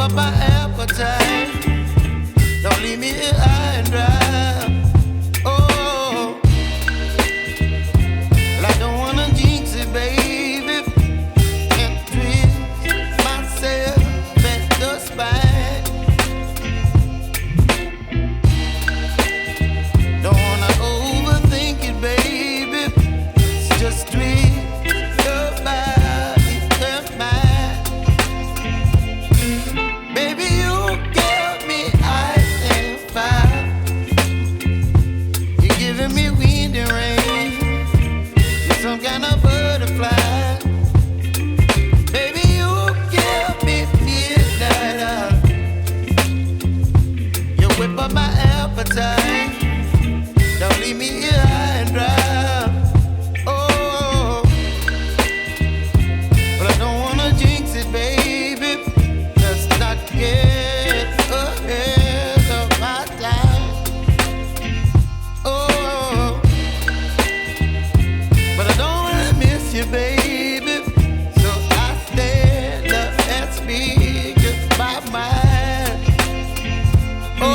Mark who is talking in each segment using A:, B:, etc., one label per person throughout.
A: up my appetite. Don't leave me here high and dry. Oh, well, I don't wanna jinx it, baby, and twist myself at the spine. Don't wanna overthink it, baby. It's just twist your body and mine. Baby, you give me ice and fire. You're giving me wind and rain. You're some kind of butterfly. Baby, you give me midnight. You whip up my appetite. Don't leave me here high and dry. Oh, but I don't wanna jinx it, baby. Let's not get ahead of my time. Oh, but I don't wanna miss you, baby. So I stand up and speak my mind. Oh.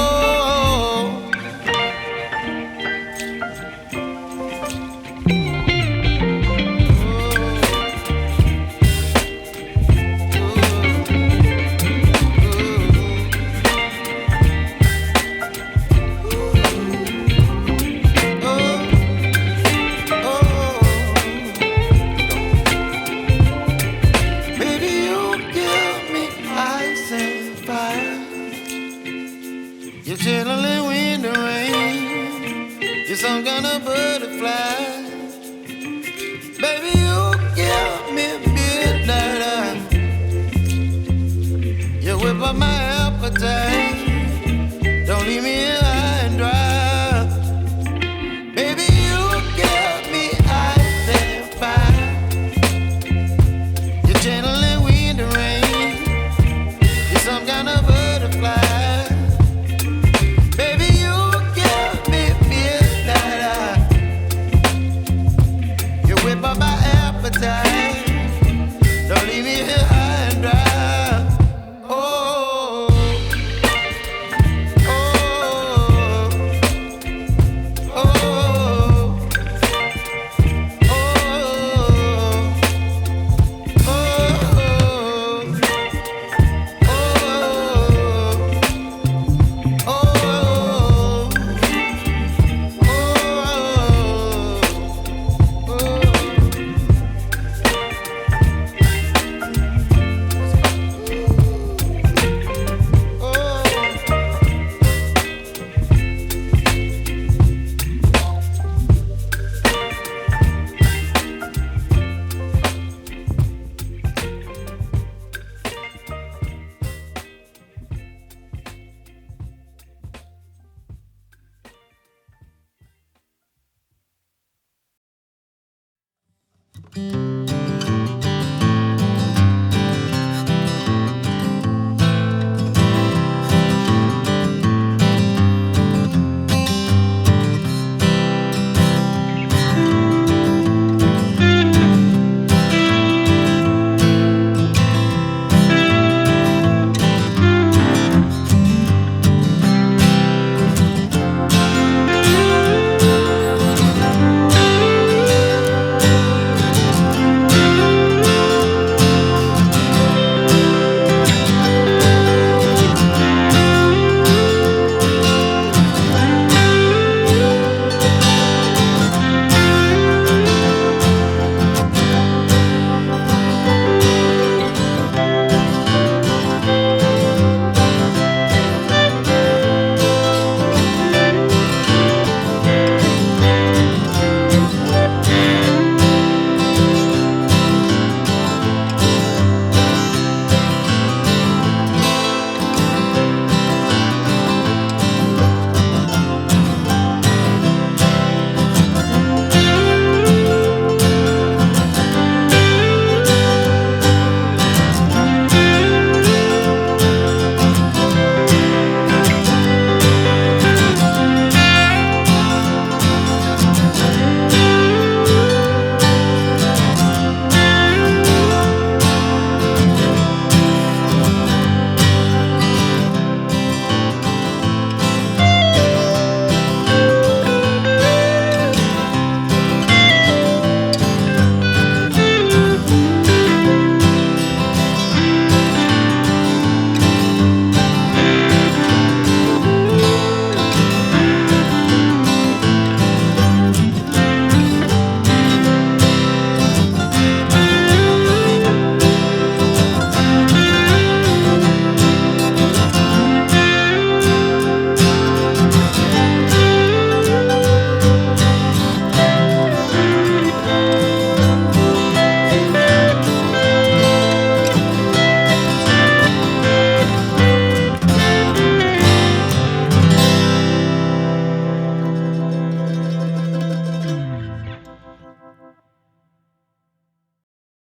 A: Baby, you give me ice and fire. You're chilling wind and rain. You're some kind of butterfly. Baby, you give me midnight. You whip up my appetite.